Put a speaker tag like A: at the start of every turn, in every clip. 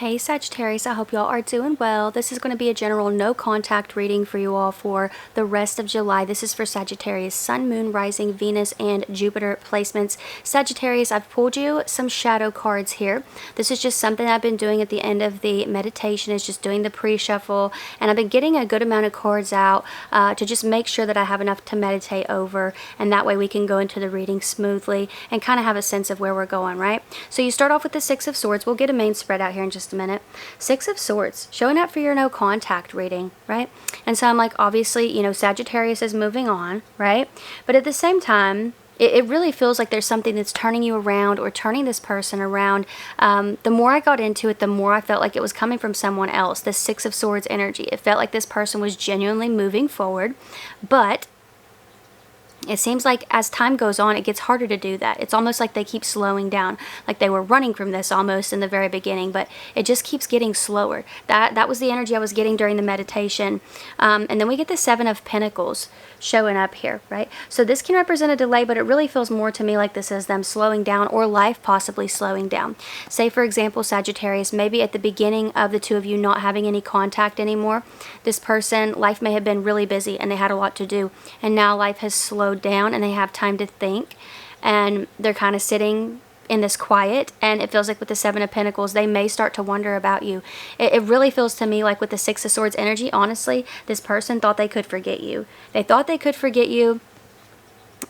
A: Hey Sagittarius, I hope y'all are doing well. This is going to be a general no contact reading for you all for the rest of July. This is for Sagittarius, Sun, Moon, Rising, Venus, and Jupiter placements. Sagittarius, I've pulled you some shadow cards here. This is just something I've been doing at the end of the meditation, is just doing the pre-shuffle, and I've been getting a good amount of cards out to just make sure that I have enough to meditate over, and that way we can go into the reading smoothly and kind of have a sense of where we're going, right? So you start off with the Six of Swords. We'll get a main spread out here in just a minute. Six of Swords, showing up for your no contact reading, right? And so I'm like, obviously, you know, Sagittarius is moving on, right? But at the same time, it really feels like there's something that's turning you around or turning this person around. The more I got into it, the more I felt like it was coming from someone else. This Six of Swords energy. It felt like this person was genuinely moving forward, but it seems like as time goes on, it gets harder to do that. It's almost like they keep slowing down, like they were running from this almost in the very beginning, but it just keeps getting slower. That was the energy I was getting during the meditation. And then we get the Seven of Pentacles showing up here, right? So this can represent a delay, but it really feels more to me like this is them slowing down, or life possibly slowing down. Say, for example, Sagittarius, maybe at the beginning of the two of you not having any contact anymore, this person, life may have been really busy and they had a lot to do, and now life has slowed down and they have time to think, and they're kind of sitting in this quiet, and it feels like with the Seven of Pentacles they may start to wonder about you. It really feels to me like with the Six of Swords energy, honestly, this person thought they could forget you. They thought they could forget you,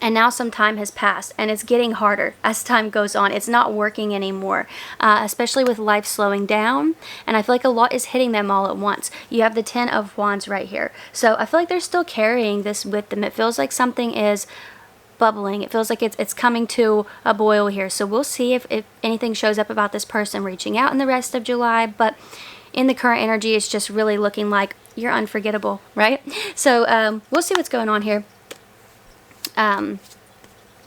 A: and now some time has passed, and it's getting harder as time goes on. It's not working anymore, especially with life slowing down, and I feel like a lot is hitting them all at once. You have the Ten of Wands right here, so I feel like they're still carrying this with them. It feels like something is bubbling. It feels like it's coming to a boil here. So we'll see if anything shows up about this person reaching out in the rest of July, but in the current energy, it's just really looking like you're unforgettable, right? So we'll see what's going on here.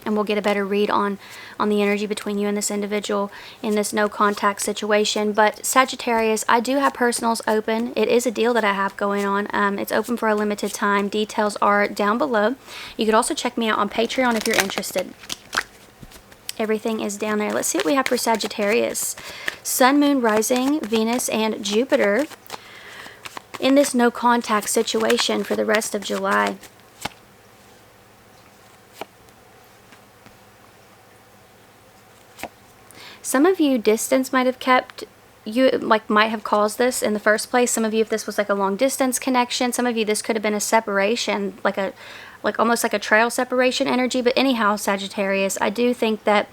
A: And we'll get a better read on the energy between you and this individual in this no contact situation. But Sagittarius, I do have personals open. It is a deal that I have going on. It's open for a limited time. Details are down below. You could also check me out on Patreon if you're interested. Everything is down there. Let's see what we have for Sagittarius. Sun, Moon, Rising, Venus, and Jupiter in this no contact situation for the rest of July. Some of you, distance might have kept you, might have caused this in the first place. Some of you, if this was like a long distance connection, some of you, this could have been a separation, like almost like a trail separation energy. But anyhow, Sagittarius, I do think that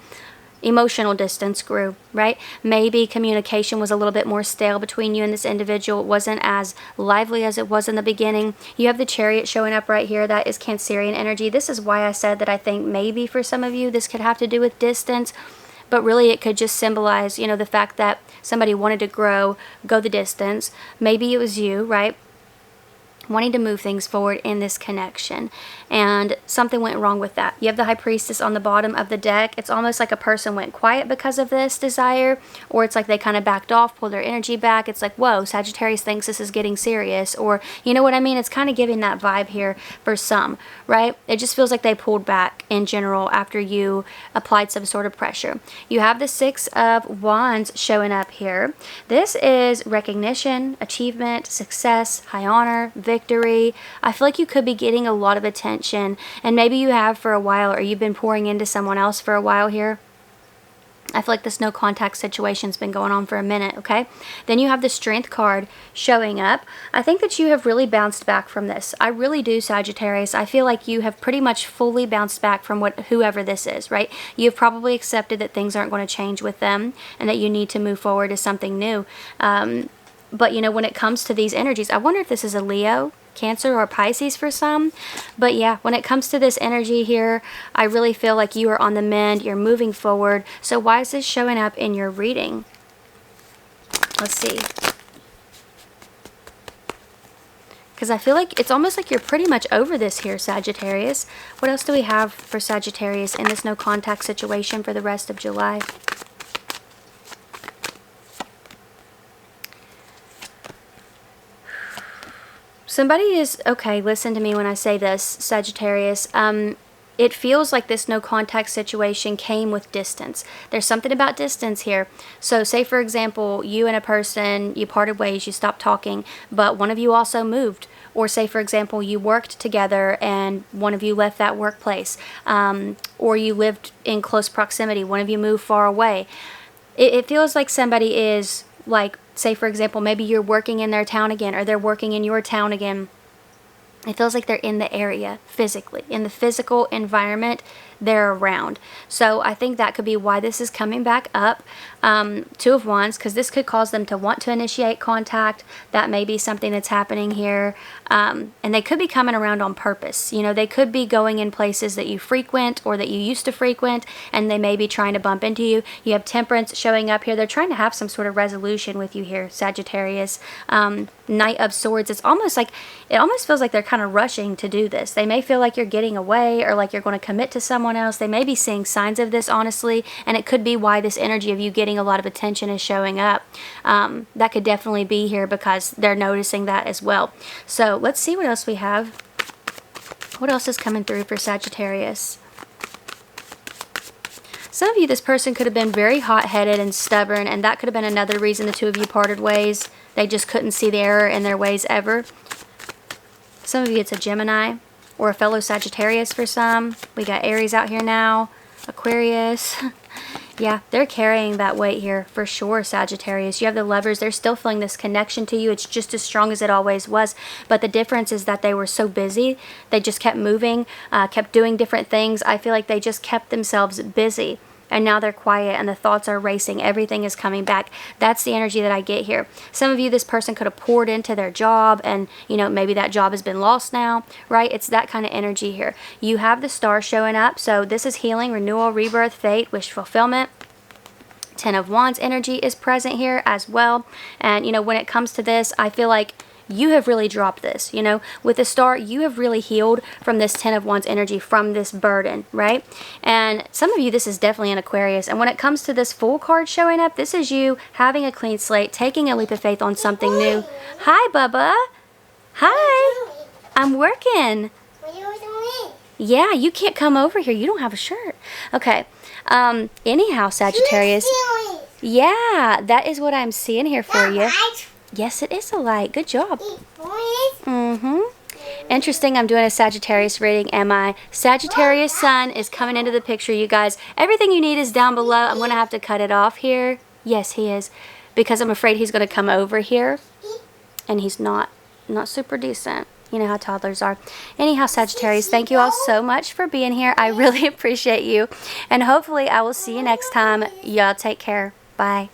A: emotional distance grew, right? Maybe communication was a little bit more stale between you and this individual. It wasn't as lively as it was in the beginning. You have the Chariot showing up right here. That is Cancerian energy. This is why I said that I think maybe for some of you this could have to do with distance. But really it could just symbolize, you know, the fact that somebody wanted to go the distance. Maybe it was you, right? Wanting to move things forward in this connection, and something went wrong with that. You have the High Priestess on the bottom of the deck. It's almost like a person went quiet because of this desire, or it's like they kind of backed off, pulled their energy back. It's like, whoa, Sagittarius thinks this is getting serious, or you know what I mean? It's kind of giving that vibe here for some, right? It just feels like they pulled back in general after you applied some sort of pressure. You have the Six of Wands showing up here. This is recognition, achievement, success, high honor, victory. I feel like you could be getting a lot of attention, and maybe you have for a while, or you've been pouring into someone else for a while here. I feel like this no contact situation's been going on for a minute, okay? Then you have the Strength card showing up. I think that you have really bounced back from this. I really do, Sagittarius. I feel like you have pretty much fully bounced back from whoever this is, right? You've probably accepted that things aren't going to change with them, and that you need to move forward to something new. But, you know, when it comes to these energies, I wonder if this is a Leo, Cancer, or Pisces for some. But yeah, when it comes to this energy here, I really feel like you are on the mend. You're moving forward. So why is this showing up in your reading? Let's see. Because I feel like it's almost like you're pretty much over this here, Sagittarius. What else do we have for Sagittarius in this no contact situation for the rest of July? Somebody is, okay, listen to me when I say this, Sagittarius. it feels like this no contact situation came with distance. There's something about distance here. So say, for example, you and a person, you parted ways, you stopped talking, but one of you also moved. Or say, for example, you worked together and one of you left that workplace. Or you lived in close proximity, one of you moved far away. It feels like somebody is, like, say, for example, maybe you're working in their town again, or they're working in your town again. It feels like they're in the area physically, in the physical environment they're around. So I think that could be why this is coming back up. Two of Wands, because this could cause them to want to initiate contact. That may be something that's happening here. And they could be coming around on purpose. You know, they could be going in places that you frequent or that you used to frequent, and they may be trying to bump into you. You have Temperance showing up here. They're trying to have some sort of resolution with you here, Sagittarius. Knight of Swords. It's almost like, it almost feels like they're kind of rushing to do this. They may feel like you're getting away, or like you're going to commit to someone else. They may be seeing signs of this, honestly, and it could be why this energy of you getting a lot of attention is showing up. That could definitely be here because they're noticing that as well. So let's see what else we have. What else is coming through for Sagittarius? Some of you, this person could have been very hot-headed and stubborn, and that could have been another reason the two of you parted ways. They just couldn't see the error in their ways ever. Some of you, it's a Gemini or a fellow Sagittarius for some. We got Aries out here now, Aquarius. Yeah, they're carrying that weight here for sure, Sagittarius. You have the Lovers. They're still feeling this connection to you. It's just as strong as it always was. But the difference is that they were so busy. They just kept moving, kept doing different things. I feel like they just kept themselves busy. And now they're quiet and the thoughts are racing. Everything is coming back. That's the energy that I get here. Some of you, this person could have poured into their job and, you know, maybe that job has been lost now, right? It's that kind of energy here. You have the Star showing up. So this is healing, renewal, rebirth, fate, wish fulfillment. Ten of Wands energy is present here as well. And, you know, when it comes to this, I feel like you have really dropped this, you know, with the Star, you have really healed from this Ten of Wands energy, from this burden, right? And some of you, this is definitely an Aquarius. And when it comes to this Fool card showing up, this is you having a clean slate, taking a leap of faith on something new. Hi, Bubba. Hi. I'm working. Yeah, you can't come over here. You don't have a shirt. Okay. Anyhow, Sagittarius. Yeah, that is what I'm seeing here for you. Yes, it is a light. Good job. Interesting, I'm doing a Sagittarius reading, am I? Sagittarius Sun is coming into the picture, you guys. Everything you need is down below. I'm going to have to cut it off here. Yes, he is. Because I'm afraid he's going to come over here. And he's not super decent. You know how toddlers are. Anyhow, Sagittarius, thank you all so much for being here. I really appreciate you. And hopefully I will see you next time. Y'all take care. Bye.